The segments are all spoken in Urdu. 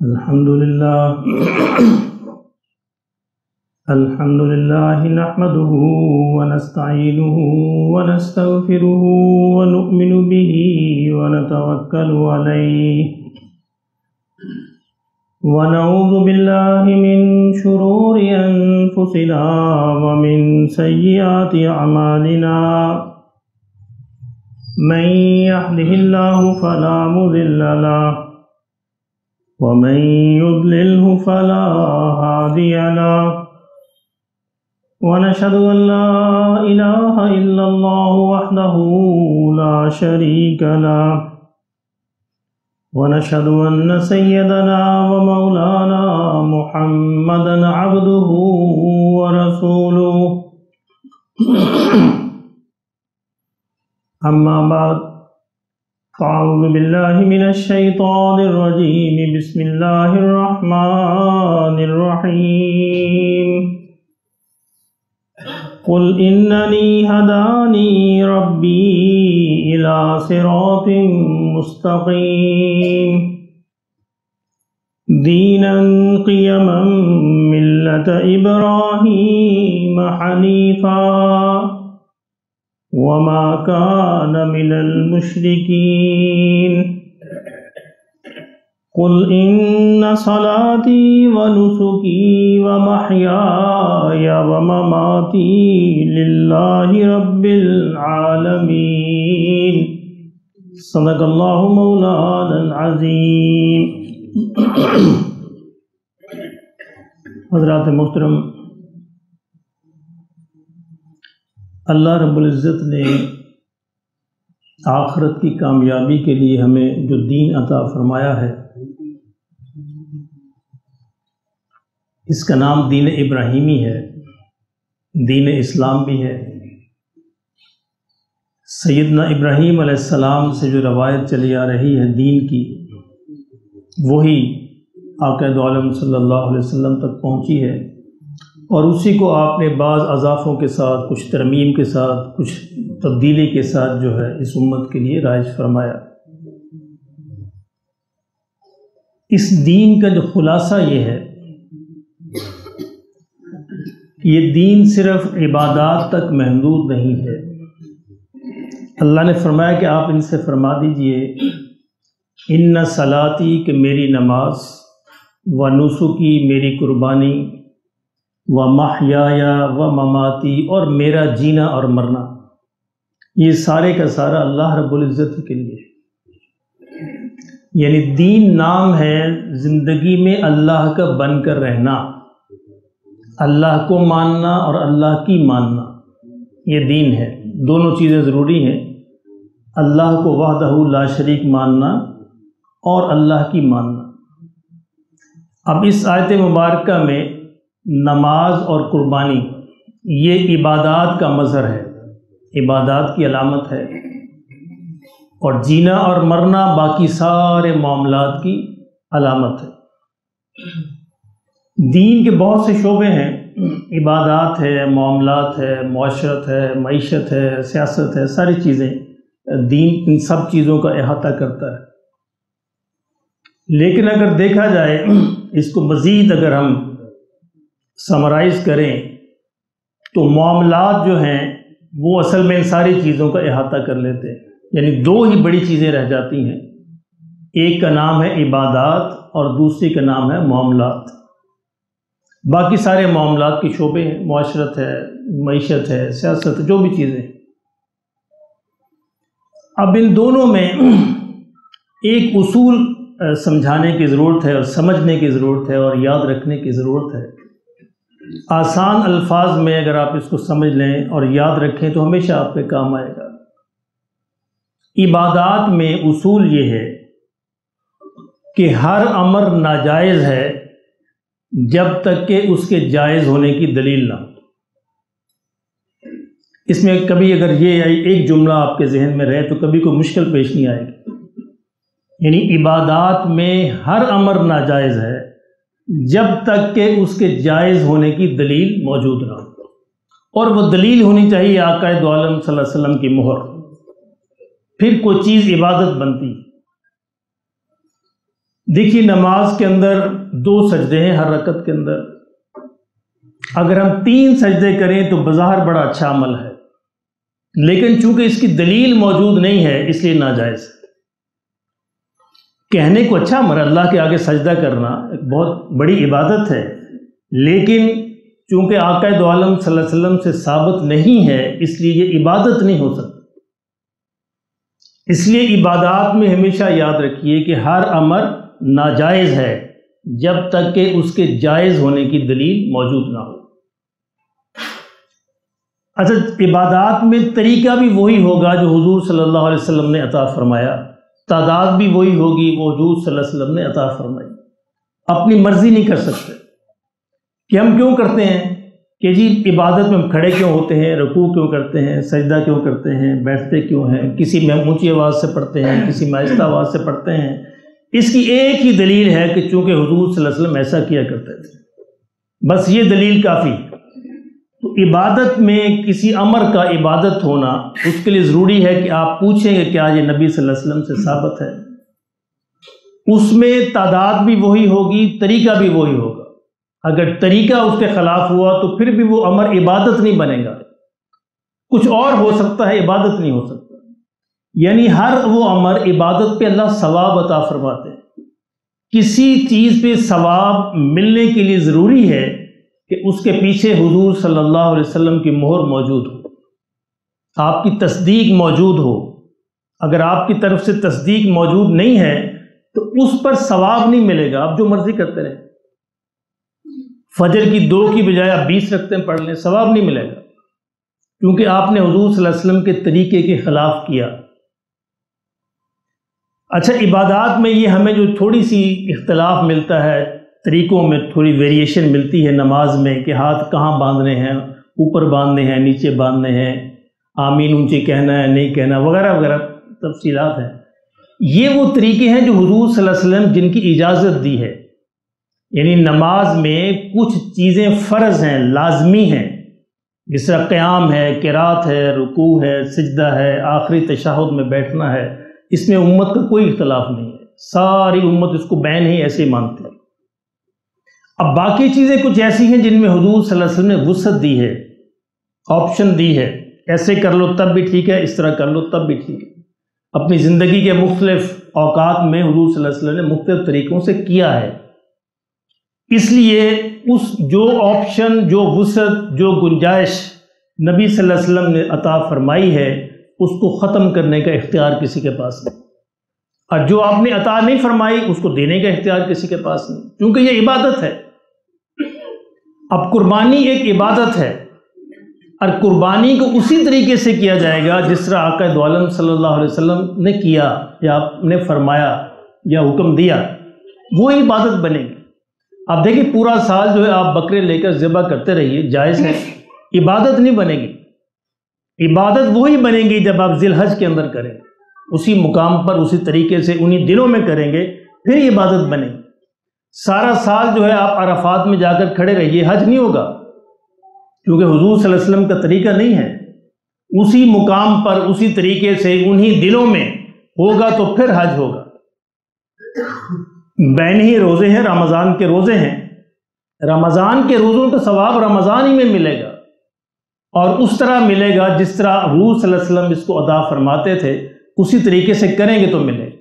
الحمد لله نحمده ونستعينه ونستغفره ونؤمن به ونتوكل عليه ونعوذ بالله من شرور أنفسنا ومن سيئات أعمالنا من يهده الله فلا مضل له ومن يضلله فلا هادي له ونشهد أن لا إله إلا الله وحده لا شريك له ونشهد أن سيدنا ومولانا محمدا عبده ورسوله أما بعد فأعوذ بالله من الشيطان الرجيم بسم الله الرحمن الرحيم قل إنني هداني ربي إلى صراط مستقيم دينا قيما ملة إبراهيم حنيفا وما كان من المشركين قل إن صلاتي ونسكي ومحياي ومماتي لله رب العالمين صدق الله مولانا العظيم۔ حضرات محترم، اللہ رب العزت نے آخرت کی کامیابی کے لیے ہمیں جو دین عطا فرمایا ہے، اس کا نام دین ابراہیمی ہے، دین اسلام بھی ہے۔ سیدنا ابراہیم علیہ السلام سے جو روایت چلی آ رہی ہے دین کی، وہی آقا دو عالم صلی اللہ علیہ وسلم تک پہنچی ہے، اور اسی کو آپ نے بعض اضافوں کے ساتھ، کچھ ترمیم کے ساتھ، کچھ تبدیلی کے ساتھ جو ہے اس امت کے لیے رائج فرمایا۔ اس دین کا جو خلاصہ یہ ہے، یہ دین صرف عبادات تک محدود نہیں ہے۔ اللہ نے فرمایا کہ آپ ان سے فرما دیجئے ان صلاتی، کہ میری نماز، و نسکی، میری قربانی، و محیایا و مماتی، اور میرا جینا اور مرنا، یہ سارے کا سارا اللہ رب العزت کے لیے۔ یعنی دین نام ہے زندگی میں اللہ کا بن کر رہنا، اللہ کو ماننا اور اللہ کی ماننا، یہ دین ہے۔ دونوں چیزیں ضروری ہیں، اللہ کو وحدہ لا شریک ماننا اور اللہ کی ماننا۔ اب اس آیت مبارکہ میں نماز اور قربانی یہ عبادات کا مظہر ہے، عبادات کی علامت ہے، اور جینا اور مرنا باقی سارے معاملات کی علامت ہے۔ دین کے بہت سے شعبے ہیں، عبادات ہے، معاملات ہے، معاشرت ہے، معیشت ہے، سیاست ہے، ساری چیزیں، دین ان سب چیزوں کا احاطہ کرتا ہے۔ لیکن اگر دیکھا جائے، اس کو مزید اگر ہم سمرائز کریں تو معاملات جو ہیں وہ اصل میں ان ساری چیزوں کا احاطہ کر لیتے ہیں۔ یعنی دو ہی بڑی چیزیں رہ جاتی ہیں، ایک کا نام ہے عبادات اور دوسری کا نام ہے معاملات۔ باقی سارے معاملات کے شعبے ہیں، معاشرت ہے، معیشت ہے، سیاست ہے، جو بھی چیزیں۔ اب ان دونوں میں ایک اصول سمجھانے کی ضرورت ہے اور سمجھنے کی ضرورت ہے اور یاد رکھنے کی ضرورت ہے۔ آسان الفاظ میں اگر آپ اس کو سمجھ لیں اور یاد رکھیں تو ہمیشہ آپ کے کام آئے گا۔ عبادات میں اصول یہ ہے کہ ہر امر ناجائز ہے جب تک کہ اس کے جائز ہونے کی دلیل نہ ہو۔ اس میں کبھی اگر یہ ایک جملہ آپ کے ذہن میں رہے تو کبھی کوئی مشکل پیش نہیں آئے گی۔ یعنی عبادات میں ہر امر ناجائز ہے جب تک کہ اس کے جائز ہونے کی دلیل موجود نہ ہو، اور وہ دلیل ہونی چاہیے آقا دو عالم صلی اللہ علیہ وسلم کی مہر، پھر کوئی چیز عبادت بنتی۔ دیکھیے نماز کے اندر 2 سجدے ہیں ہر رکعت کے اندر. اگر ہم 3 سجدے کریں تو بظاہر بڑا اچھا عمل ہے، لیکن چونکہ اس کی دلیل موجود نہیں ہے اس لیے ناجائز ہے. کہنے کو اچھا عمل، اللہ کے آگے سجدہ کرنا ایک بہت بڑی عبادت ہے، لیکن چونکہ آقا دو عالم صلی اللہ علیہ وسلم سے ثابت نہیں ہے اس لیے یہ عبادت نہیں ہو سکتی. اس لیے عبادات میں ہمیشہ یاد رکھیے کہ ہر امر ناجائز ہے جب تک کہ اس کے جائز ہونے کی دلیل موجود نہ ہو. اچھا، عبادات میں طریقہ بھی وہی ہوگا جو حضور صلی اللہ علیہ وسلم نے عطا فرمایا، تعداد بھی وہی ہوگی وہ حضور صلی اللہ علیہ وسلم نے عطا فرمائی. اپنی مرضی نہیں کر سکتے کہ ہم کیوں کرتے ہیں کہ جی عبادت میں ہم کھڑے کیوں ہوتے ہیں، رکوع کیوں کرتے ہیں، سجدہ کیوں کرتے ہیں، بیٹھتے کیوں ہیں، کسی میں اونچی آواز سے پڑھتے ہیں، کسی میں آہستہ آواز سے پڑھتے ہیں. اس کی ایک ہی دلیل ہے کہ چونکہ حضور صلی اللہ علیہ وسلم ایسا کیا کرتے تھے، بس یہ دلیل کافی. تو عبادت میں کسی امر کا عبادت ہونا اس کے لیے ضروری ہے کہ آپ پوچھیں کہ کیا یہ نبی صلی اللہ علیہ وسلم سے ثابت ہے. اس میں تعداد بھی وہی ہوگی، طریقہ بھی وہی ہوگا. اگر طریقہ اس کے خلاف ہوا تو پھر بھی وہ امر عبادت نہیں بنے گا، کچھ اور ہو سکتا ہے، عبادت نہیں ہو سکتا. یعنی ہر وہ امر عبادت پہ اللہ ثواب عطا فرماتے ہیں. کسی چیز پہ ثواب ملنے کے لیے ضروری ہے کہ اس کے پیچھے حضور صلی اللہ علیہ وسلم کی مہر موجود ہو، آپ کی تصدیق موجود ہو. اگر آپ کی طرف سے تصدیق موجود نہیں ہے تو اس پر ثواب نہیں ملے گا. آپ جو مرضی کرتے رہیں، فجر کی 2 کی بجائے آپ 20 رکعتیں پڑھ لیں، ثواب نہیں ملے گا، کیونکہ آپ نے حضور صلی اللہ علیہ وسلم کے طریقے کے خلاف کیا. اچھا، عبادات میں یہ ہمیں جو تھوڑی سی اختلاف ملتا ہے، طریقوں میں تھوڑی ویریشن ملتی ہے نماز میں کہ ہاتھ کہاں باندھنے ہیں، اوپر باندھنے ہیں، نیچے باندھنے ہیں، آمین اونچے کہنا ہے نہیں کہنا، وغیرہ وغیرہ تفصیلات ہیں. یہ وہ طریقے ہیں جو حضور صلی اللہ علیہ وسلم جن کی اجازت دی ہے. یعنی نماز میں کچھ چیزیں فرض ہیں، لازمی ہیں، جس طرح قیام ہے، قرات ہے، رکوع ہے، سجدہ ہے، آخری تشہد میں بیٹھنا ہے. اس میں امت کا کوئی اختلاف نہیں ہے، ساری امت اس کو بین ہی ایسے ہی مانتی ہے. اب باقی چیزیں کچھ ایسی ہیں جن میں حضور صلی اللہ علیہ وسلم نے وسعت دی ہے، آپشن دی ہے، ایسے کر لو تب بھی ٹھیک ہے، اس طرح کر لو تب بھی ٹھیک ہے. اپنی زندگی کے مختلف اوقات میں حضور صلی اللہ علیہ وسلم نے مختلف طریقوں سے کیا ہے. اس لیے اس جو آپشن، جو وسعت، جو گنجائش نبی صلی اللہ علیہ وسلم نے عطا فرمائی ہے اس کو ختم کرنے کا اختیار کسی کے پاس نہیں، اور جو آپ نے عطا نہیں فرمائی اس کو دینے کا اختیار کسی کے پاس نہیں، کیونکہ یہ عبادت ہے. اب قربانی ایک عبادت ہے، اور قربانی کو اسی طریقے سے کیا جائے گا جس طرح آقا دو عالم صلی اللہ علیہ وسلم نے کیا یا آپ نے فرمایا یا حکم دیا، وہ عبادت بنے گی. آپ دیکھیں پورا سال جو ہے آپ بکرے لے کر ذبح کرتے رہیے، جائز ہے، عبادت نہیں بنے گی. عبادت وہی بنے گی جب آپ ذی الحج کے اندر کریں، اسی مقام پر اسی طریقے سے انہی دنوں میں کریں گے، پھر عبادت بنے گی. سارا سال جو ہے آپ عرفات میں جا کر کھڑے رہیے، حج نہیں ہوگا، کیونکہ حضور صلی اللہ علیہ وسلم کا طریقہ نہیں ہے. اسی مقام پر اسی طریقے سے انہی دنوں میں ہوگا تو پھر حج ہوگا. بین ہی روزے ہیں، رمضان کے روزے ہیں، رمضان کے روزوں کا ثواب رمضان ہی میں ملے گا، اور اس طرح ملے گا جس طرح حضور صلی اللہ علیہ وسلم اس کو ادا فرماتے تھے، اسی طریقے سے کریں گے تو ملے گا.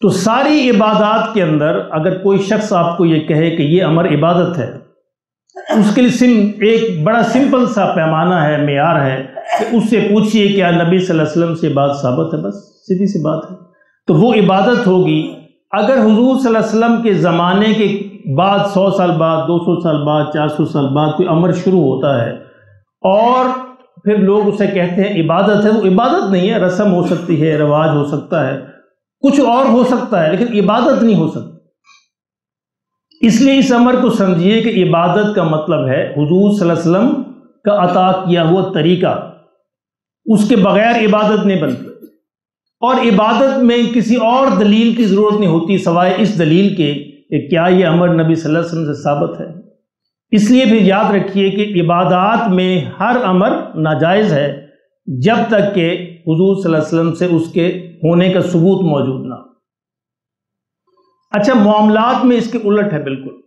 تو ساری عبادات کے اندر اگر کوئی شخص آپ کو یہ کہے کہ یہ امر عبادت ہے، اس کے لیے ایک بڑا سمپل سا پیمانہ ہے، معیار ہے کہ اس سے پوچھئے کیا نبی صلی اللہ علیہ وسلم سے بات ثابت ہے، بس سیدھی سی بات ہے. تو وہ عبادت ہوگی. اگر حضور صلی اللہ علیہ وسلم کے زمانے کے بعد 100 سال بعد، 200 سال بعد، 400 سال بعد کوئی امر شروع ہوتا ہے اور پھر لوگ اسے کہتے ہیں عبادت ہے، وہ عبادت نہیں ہے، رسم ہو سکتی ہے، رواج ہو سکتا ہے، کچھ اور ہو سکتا ہے، لیکن عبادت نہیں ہو سکتی. اس لیے اس امر کو سمجھیے کہ عبادت کا مطلب ہے حضور صلی اللہ علیہ وسلم کا عطا کیا ہوا طریقہ، اس کے بغیر عبادت نہیں بنتی. اور عبادت میں کسی اور دلیل کی ضرورت نہیں ہوتی سوائے اس دلیل کے کہ کیا یہ امر نبی صلی اللہ علیہ وسلم سے ثابت ہے. اس لیے پھر یاد رکھیے کہ عبادات میں ہر امر ناجائز ہے جب تک کہ حضور صلی اللہ علیہ وسلم سے اس کے ہونے کا ثبوت موجود نہ ہو. اچھا، معاملات میں اس کے الٹ ہے بالکل.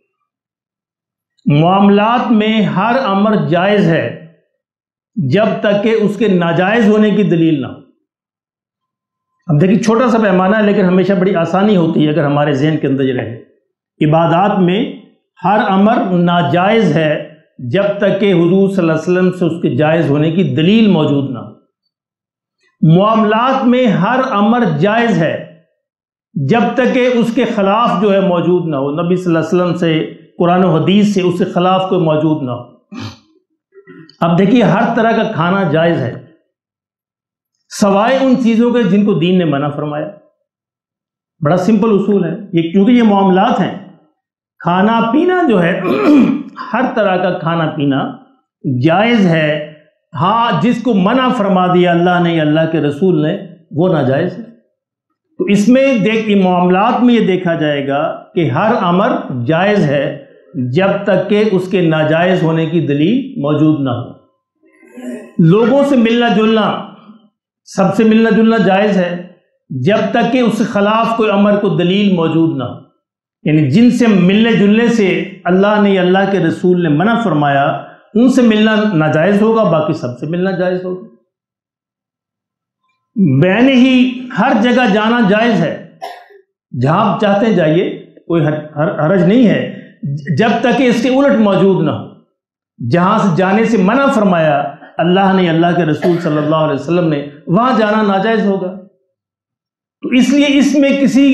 معاملات میں ہر امر جائز ہے جب تک کہ اس کے ناجائز ہونے کی دلیل نہ ہو. اب دیکھیے چھوٹا سا پیمانہ ہے لیکن ہمیشہ بڑی آسانی ہوتی ہے اگر ہمارے ذہن کے اندر یہ رہے. عبادات میں ہر امر ناجائز ہے جب تک کہ حضور صلی اللہ علیہ وسلم سے اس کے جائز ہونے کی دلیل موجود نہ ہو. معاملات میں ہر امر جائز ہے جب تک کہ اس کے خلاف جو ہے موجود نہ ہو، نبی صلی اللہ علیہ وسلم سے، قرآن و حدیث سے اس کے خلاف کوئی موجود نہ ہو. اب دیکھیے ہر طرح کا کھانا جائز ہے سوائے ان چیزوں کے جن کو دین نے منع فرمایا. بڑا سمپل اصول ہے یہ، کیونکہ یہ معاملات ہیں. کھانا پینا جو ہے ہر طرح کا کھانا پینا جائز ہے، ہاں جس کو منع فرما دیا اللہ نے یا اللہ کے رسول نے وہ ناجائز ہے. تو اس میں معاملات میں یہ دیکھا جائے گا کہ ہر امر جائز ہے جب تک کہ اس کے ناجائز ہونے کی دلیل موجود نہ ہو. لوگوں سے ملنا جلنا، سب سے ملنا جلنا جائز ہے جب تک کہ اس کے خلاف کوئی امر کو دلیل موجود نہ ہو. یعنی جن سے ملنے جلنے سے اللہ نے یا اللہ کے رسول نے منع فرمایا ان سے ملنا ناجائز ہوگا، باقی سب سے ملنا جائز ہوگا. بین ہی ہر جگہ جانا جائز ہے، جہاں آپ چاہتے ہیں جائیے، کوئی حرج نہیں ہے جب تک کہ اس کے الٹ موجود نہ ہو. جہاں سے جانے سے منع فرمایا اللہ نے، اللہ کے رسول صلی اللہ علیہ وسلم نے، وہاں جانا ناجائز ہوگا. تو اس لیے اس میں کسی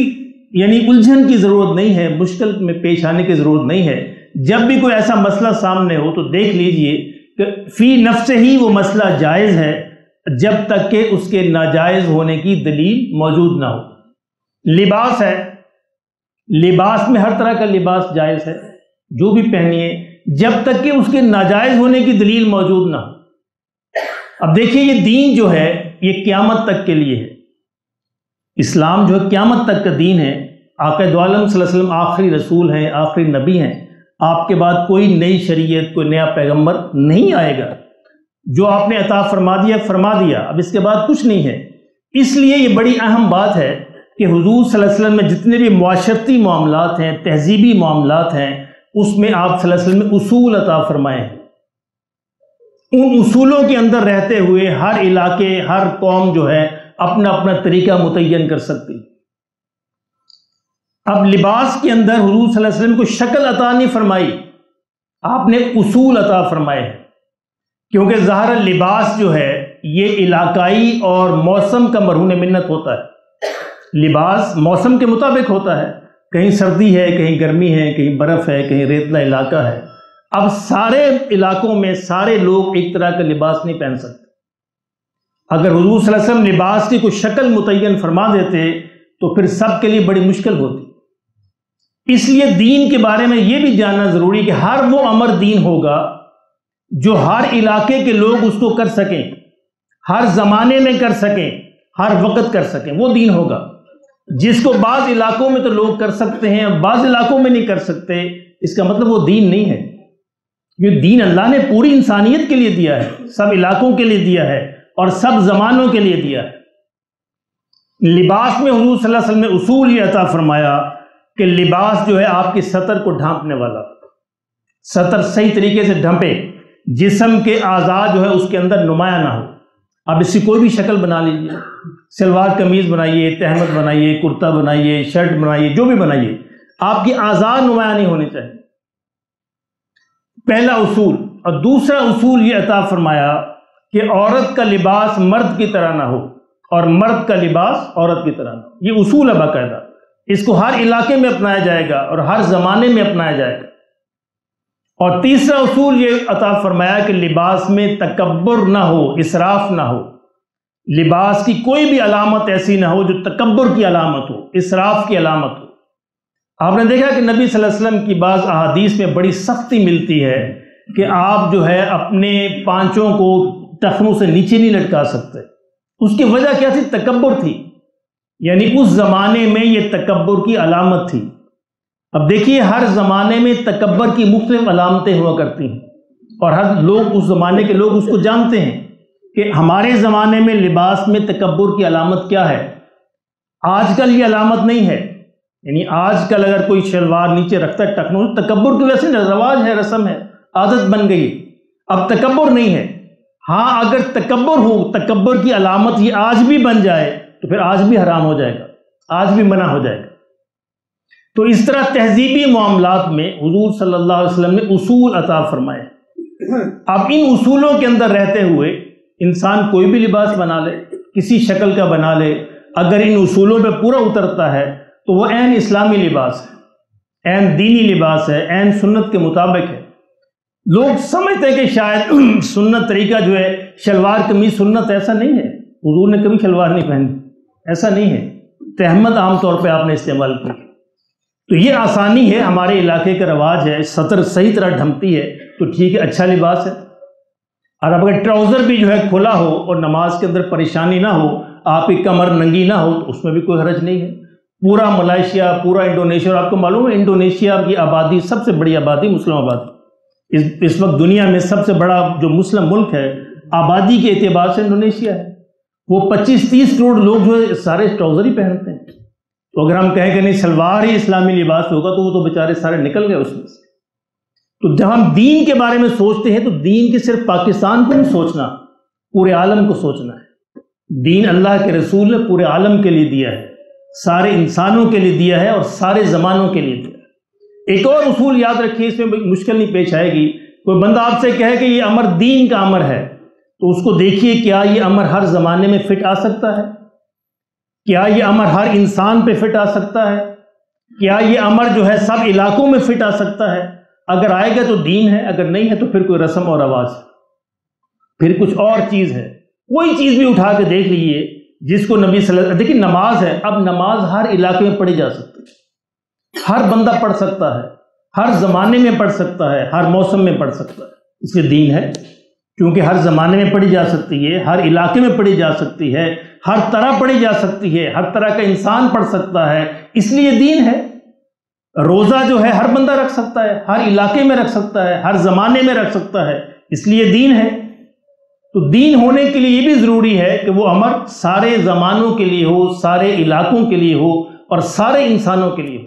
الجھن کی ضرورت نہیں ہے، مشکل میں پیش آنے کی ضرورت نہیں ہے. جب بھی کوئی ایسا مسئلہ سامنے ہو تو دیکھ لیجئے کہ فی نفس ہی وہ مسئلہ جائز ہے جب تک کہ اس کے ناجائز ہونے کی دلیل موجود نہ ہو. لباس ہے، لباس میں ہر طرح کا لباس جائز ہے، جو بھی پہنیے جب تک کہ اس کے ناجائز ہونے کی دلیل موجود نہ ہو. اب دیکھیے یہ دین جو ہے یہ قیامت تک کے لیے ہے. اسلام جو ہے قیامت تک کا دین ہے. آقا دو عالم صلی اللہ علیہ وسلم آخری رسول ہیں، آخری نبی ہیں. آپ کے بعد کوئی نئی شریعت، کوئی نیا پیغمبر نہیں آئے گا. جو آپ نے عطا فرما دیا، اب اس کے بعد کچھ نہیں ہے. اس لیے یہ بڑی اہم بات ہے کہ حضور صلی اللہ علیہ وسلم میں جتنے بھی معاشرتی معاملات ہیں، تہذیبی معاملات ہیں، اس میں آپ صلی اللہ علیہ وسلم نے اصول عطا فرمائے ہیں. ان اصولوں کے اندر رہتے ہوئے ہر علاقے، ہر قوم جو ہے اپنا اپنا طریقہ متعین کر سکتی. اب لباس کے اندر حضور صلی اللہ علیہ وسلم کو شکل عطا نہیں فرمائی، آپ نے اصول عطا فرمائے ہیں. کیونکہ ظاہر لباس جو ہے یہ علاقائی اور موسم کا مرہون منت ہوتا ہے. لباس موسم کے مطابق ہوتا ہے، کہیں سردی ہے، کہیں گرمی ہے، کہیں برف ہے، کہیں ریتلا علاقہ ہے. اب سارے علاقوں میں سارے لوگ ایک طرح کا لباس نہیں پہن سکتے. اگر حضور صلی اللہ علیہ وسلم لباس کی کوئی شکل متعین فرما دیتے تو پھر سب کے لیے بڑی مشکل ہوتی. اس لیے دین کے بارے میں یہ بھی جاننا ضروری کہ ہر وہ امر دین ہوگا جو ہر علاقے کے لوگ اس کو کر سکیں، ہر زمانے میں کر سکیں، ہر وقت کر سکیں، وہ دین ہوگا. جس کو بعض علاقوں میں تو لوگ کر سکتے ہیں، بعض علاقوں میں نہیں کر سکتے، اس کا مطلب وہ دین نہیں ہے. یہ دین اللہ نے پوری انسانیت کے لیے دیا ہے، سب علاقوں کے لیے دیا ہے اور سب زمانوں کے لیے دیا ہے. لباس میں حضور صلی اللہ علیہ وسلم نے اصول یہ عطا فرمایا کہ لباس جو ہے آپ کی سطر کو ڈھانپنے والا، سطر صحیح طریقے سے ڈھانپے، جسم کے اعضاء جو ہے اس کے اندر نمایاں نہ ہو. اب اس کی کوئی بھی شکل بنا لیجیے، سلوار قمیض بنائیے، تہمت بنائیے، کرتا بنائیے، شرٹ بنائیے، جو بھی بنائیے، آپ کی اعضاء نمایاں نہیں ہونے چاہیے. پہلا اصول. اور دوسرا اصول یہ عطا فرمایا کہ عورت کا لباس مرد کی طرح نہ ہو اور مرد کا لباس عورت کی طرح نہ ہو. یہ اصول ہے باقاعدہ، اس کو ہر علاقے میں اپنایا جائے گا اور ہر زمانے میں اپنایا جائے گا. اور تیسرا اصول یہ عطا فرمایا کہ لباس میں تکبر نہ ہو، اسراف نہ ہو. لباس کی کوئی بھی علامت ایسی نہ ہو جو تکبر کی علامت ہو، اسراف کی علامت ہو. آپ نے دیکھا کہ نبی صلی اللہ علیہ وسلم کی بعض احادیث میں بڑی سختی ملتی ہے کہ آپ جو ہے اپنے پانچوں کو ٹخنوں سے نیچے نہیں لٹکا سکتے. اس کی وجہ کیا تھی؟ تکبر تھی. یعنی اس زمانے میں یہ تکبر کی علامت تھی. اب دیکھیے ہر زمانے میں تکبر کی مختلف علامتیں ہوا کرتی ہیں اور ہر لوگ، اس زمانے کے لوگ اس کو جانتے ہیں کہ ہمارے زمانے میں لباس میں تکبر کی علامت کیا ہے. آج کل یہ علامت نہیں ہے. یعنی آج کل اگر کوئی شلوار نیچے رکھتا ہے ٹکنالوجی تکبر کی وجہ سے رواج ہے، رسم ہے، عادت بن گئی، اب تکبر نہیں ہے۔ ہاں اگر تکبر ہو، تکبر کی علامت یہ آج بھی بن جائے تو پھر آج بھی حرام ہو جائے گا، آج بھی منع ہو جائے گا۔ تو اس طرح تہذیبی معاملات میں حضور صلی اللہ علیہ وسلم نے اصول عطا فرمائے۔ اب ان اصولوں کے اندر رہتے ہوئے انسان کوئی بھی لباس بنا لے، کسی شکل کا بنا لے، اگر ان اصولوں پہ پورا اترتا ہے تو وہ عین اسلامی لباس ہے، عین دینی لباس ہے، عین سنت کے مطابق ہے۔ لوگ سمجھتے ہیں کہ شاید سنت طریقہ جو ہے شلوار قمیض سنت، ایسا نہیں ہے، حضور نے کبھی شلوار نہیں پہنی، ایسا نہیں ہے، تہمت عام طور پہ آپ نے استعمال کی۔ تو یہ آسانی ہے، ہمارے علاقے کا رواج ہے، سطر صحیح طرح ڈھمتی ہے تو ٹھیک ہے، اچھا لباس ہے۔ اور اب اگر ٹراؤزر بھی جو ہے کھلا ہو اور نماز کے اندر پریشانی نہ ہو، آپ کی کمر ننگی نہ ہو، تو اس میں بھی کوئی حرج نہیں ہے۔ پورا ملائیشیا، پورا انڈونیشیا، اور آپ کو معلوم ہے انڈونیشیا کی آبادی سب سے بڑی آبادی مسلم آبادی، اس وقت دنیا میں سب سے بڑا جو مسلم ملک ہے آبادی کے اعتبار سے انڈونیشیا ہے۔ وہ 25-30 کروڑ لوگ جو ہے سارے ٹراؤزر ہی پہنتے ہیں۔ تو اگر ہم کہیں کہ نہیں شلوار ہی اسلامی لباس ہوگا تو وہ تو بیچارے سارے نکل گئے اس میں سے۔ تو جب ہم دین کے بارے میں سوچتے ہیں تو دین کے صرف پاکستان کو نہیں سوچنا، پورے عالم کو سوچنا ہے۔ دین اللہ کے رسول نے پورے عالم کے لیے دیا ہے، سارے انسانوں کے لیے دیا ہے اور سارے زمانوں کے لیے دیا ہے۔ ایک اور اصول یاد رکھیے، اس میں مشکل نہیں پیش آئے گی۔ کوئی بندہ آپ سے کہے کہ یہ امر دین کا امر ہے تو اس کو دیکھیے کیا یہ امر ہر زمانے میں فٹ آ سکتا ہے؟ کیا یہ امر ہر انسان پہ فٹ آ سکتا ہے؟ کیا یہ امر جو ہے سب علاقوں میں فٹ آ سکتا ہے؟ اگر آئے گا تو دین ہے، اگر نہیں ہے تو پھر کوئی رسم اور رواج ہے، پھر کچھ اور چیز ہے۔ کوئی چیز بھی اٹھا کے دیکھ لیجیے جس کو نبی صلی اللہ علیہ وسلم، دیکھیں نماز ہے، اب نماز ہر علاقے میں پڑھی جا سکتی ہے، ہر بندہ پڑھ سکتا ہے، ہر زمانے میں پڑھ سکتا ہے، ہر موسم میں پڑھ سکتا ہے، اس لیے دین ہے۔ کیونکہ ہر زمانے میں پڑھی جا سکتی ہے، ہر علاقے میں پڑھی جا سکتی ہے، ہر طرح پڑھی جا سکتی ہے، ہر طرح کا انسان پڑھ سکتا ہے، اس لیے دین ہے۔ روزہ جو ہے ہر بندہ رکھ سکتا ہے، ہر علاقے میں رکھ سکتا ہے، ہر زمانے میں رکھ سکتا ہے، اس لیے دین ہے۔ تو دین ہونے کے لیے یہ بھی ضروری ہے کہ وہ امر سارے زمانوں کے لیے ہو، سارے علاقوں کے لیے ہو اور سارے انسانوں کے لیے ہو۔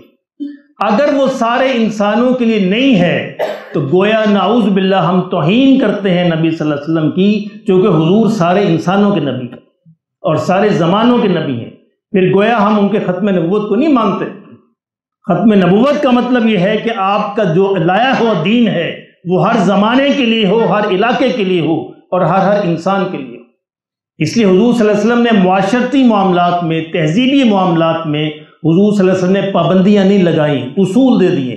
اگر وہ سارے انسانوں کے لیے نہیں ہے تو گویا نعوذ باللہ ہم توہین کرتے ہیں نبی صلی اللہ علیہ وسلم کی، چونکہ حضور سارے انسانوں کے نبی ہیں اور سارے زمانوں کے نبی ہیں، پھر گویا ہم ان کے ختم نبوت کو نہیں مانتے۔ ختم نبوت کا مطلب یہ ہے کہ آپ کا جو لایا ہوا دین ہے وہ ہر زمانے کے لیے ہو، ہر علاقے کے لیے ہو اور ہر انسان کے لیے ہو۔ اس لیے حضور صلی اللہ علیہ وسلم نے معاشرتی معاملات میں، تہذیبی معاملات میں حضور صلی اللہ علیہ وسلم نے پابندیاں نہیں لگائیں، اصول دے دیے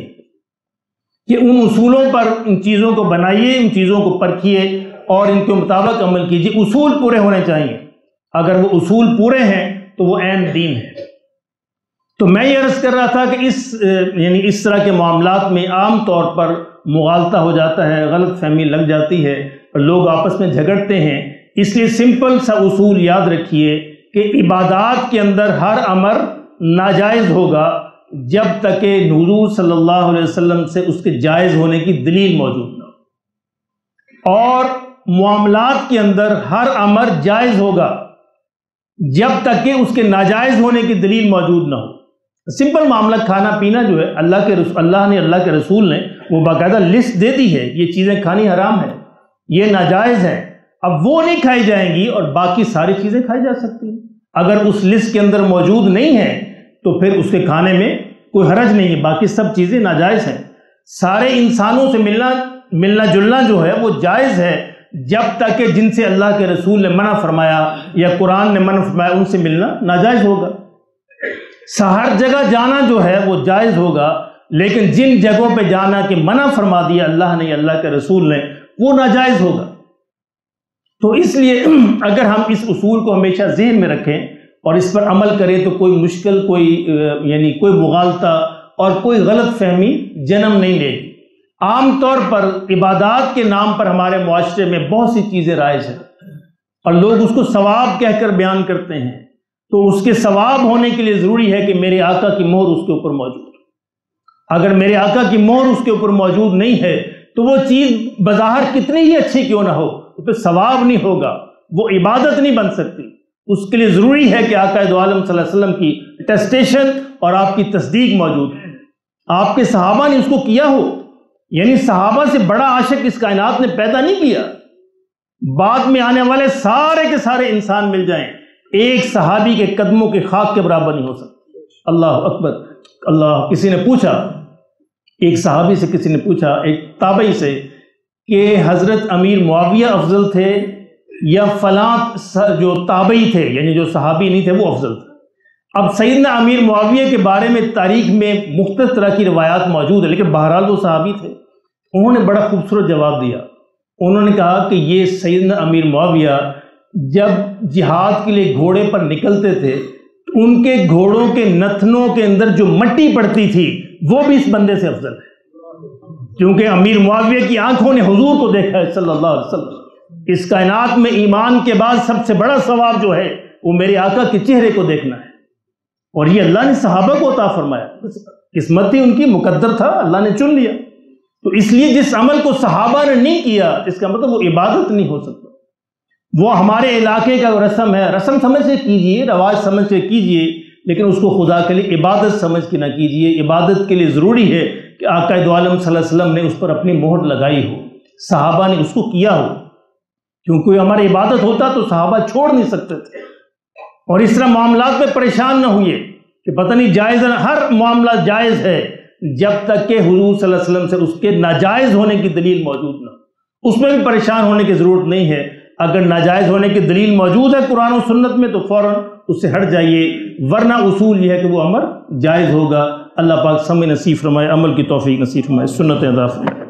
کہ ان اصولوں پر ان چیزوں کو بنائیے، ان چیزوں کو پرکھیے اور ان کے مطابق عمل کیجیے۔ اصول پورے ہونے چاہیے، اگر وہ اصول پورے ہیں تو وہ عین دین ہے۔ تو میں یہ عرض کر رہا تھا کہ اس طرح کے معاملات میں عام طور پر مغالطہ ہو جاتا ہے، غلط فہمی لگ جاتی ہے اور لوگ آپس میں جھگڑتے ہیں۔ اس لیے سمپل سا اصول یاد رکھیے کہ عبادات کے اندر ہر امر ناجائز ہوگا جب تک کہ حضور صلی اللہ علیہ وسلم سے اس کے جائز ہونے کی دلیل موجود نہ ہو، اور معاملات کے اندر ہر امر جائز ہوگا جب تک کہ اس کے ناجائز ہونے کی دلیل موجود نہ ہو۔ سمپل معاملہ کھانا پینا جو ہے اللہ نے اللہ کے رسول نے وہ باقاعدہ لسٹ دے دی ہے، یہ چیزیں کھانی حرام ہے، یہ ناجائز ہے، اب وہ نہیں کھائی جائیں گی اور باقی ساری چیزیں کھائی جا سکتی ہیں۔ اگر اس لسٹ کے اندر موجود نہیں ہے تو پھر اس کے کھانے میں کوئی حرج نہیں ہے، باقی سب چیزیں ناجائز ہیں۔ سارے انسانوں سے ملنا جلنا جو ہے وہ جائز ہے جب تک کہ جن سے اللہ کے رسول نے منع فرمایا یا قرآن نے منع فرمایا ان سے ملنا ناجائز ہوگا۔ ہر جگہ جانا جو ہے وہ جائز ہوگا، لیکن جن جگہوں پہ جانا کہ منع فرما دیا اللہ نے یا اللہ کے رسول نے وہ ناجائز ہوگا۔ تو اس لیے اگر ہم اس اصول کو ہمیشہ ذہن میں رکھیں اور اس پر عمل کریں تو کوئی مشکل، کوئی مغالطہ اور کوئی غلط فہمی جنم نہیں لے گی۔ عام طور پر عبادات کے نام پر ہمارے معاشرے میں بہت سی چیزیں رائج ہیں اور لوگ اس کو ثواب کہہ کر بیان کرتے ہیں، تو اس کے ثواب ہونے کے لیے ضروری ہے کہ میرے آقا کی مہر اس کے اوپر موجود ہے۔ اگر میرے آقا کی مہر اس کے اوپر موجود نہیں ہے تو وہ چیز بظاہر کتنی ہی اچھی کیوں نہ ہو، تو پھر ثواب نہیں ہوگا، وہ عبادت نہیں بن سکتی، اس کے لیے ضروری ہے کہ آقا دو عالم صلی اللہ علیہ وسلم کی اٹیسٹیشن اور آپ کی تصدیق موجود ہے۔ آپ کے صحابہ نے اس کو کیا ہو، یعنی صحابہ سے بڑا عاشق اس کائنات نے پیدا نہیں کیا۔ بعد میں آنے والے سارے کے سارے انسان مل جائیں، ایک صحابی کے قدموں کے خاک کے برابر نہیں ہو سکتے۔ اللہ اکبر، اللہ۔ کسی نے پوچھا، ایک صحابی سے کسی نے پوچھا، ایک تابعی سے، کہ حضرت امیر معاویہ افضل تھے یا فلاں جو تابعی تھے، یعنی جو صحابی نہیں تھے وہ افضل تھے۔ اب سیدنا امیر معاویہ کے بارے میں تاریخ میں مختلف طرح کی روایات موجود ہیں، لیکن بہرحال وہ صحابی تھے۔ انہوں نے بڑا خوبصورت جواب دیا۔ انہوں نے کہا کہ یہ سیدنا امیر معاویہ جب جہاد کے لیے گھوڑے پر نکلتے تھے تو ان کے گھوڑوں کے نتنوں کے اندر جو مٹی پڑتی تھی وہ بھی اس بندے سے افضل ہے، کیونکہ امیر معاویہ کی آنکھوں نے حضور کو دیکھا ہے صلی اللہ علیہ وسلم۔ اس کائنات میں ایمان کے بعد سب سے بڑا ثواب جو ہے وہ میرے آقا کے چہرے کو دیکھنا ہے، اور یہ اللہ نے صحابہ کو عطا فرمایا۔ قسمت ہی ان کی مقدر تھا، اللہ نے چن لیا۔ تو اس لیے جس عمل کو صحابہ نے نہیں کیا اس کا مطلب وہ عبادت نہیں ہو سکتا۔ وہ ہمارے علاقے کا رسم ہے، رسم سمجھ سے کیجئے، رواج سمجھ سے کیجئے، لیکن اس کو خدا کے لیے عبادت سمجھ کے نہ کیجئے۔ عبادت کے لیے ضروری ہے کہ آقا دو عالم صلی اللہ علیہ وسلم نے اس پر اپنی مہر لگائی ہو، صحابہ نے اس کو کیا ہو، کیونکہ ہماری عبادت ہوتا تو صحابہ چھوڑ نہیں سکتے تھے۔ اور اس طرح معاملات میں پریشان نہ ہوئے کہ پتہ نہیں جائز ہے، ہر معاملہ جائز ہے جب تک کہ حضور صلی اللہ علیہ وسلم سے اس کے ناجائز ہونے کی دلیل موجود نہ، اس میں بھی پریشان ہونے کی ضرورت نہیں ہے۔ اگر ناجائز ہونے کی دلیل موجود ہے قرآن و سنت میں تو فوراً اس سے ہٹ جائیے، ورنہ اصول یہ ہے کہ وہ امر جائز ہوگا۔ اللہ پاک سمجھ نصیب فرمائے، عمل کی توفیق نصیب فرمائے، سنت ادا فرمائے۔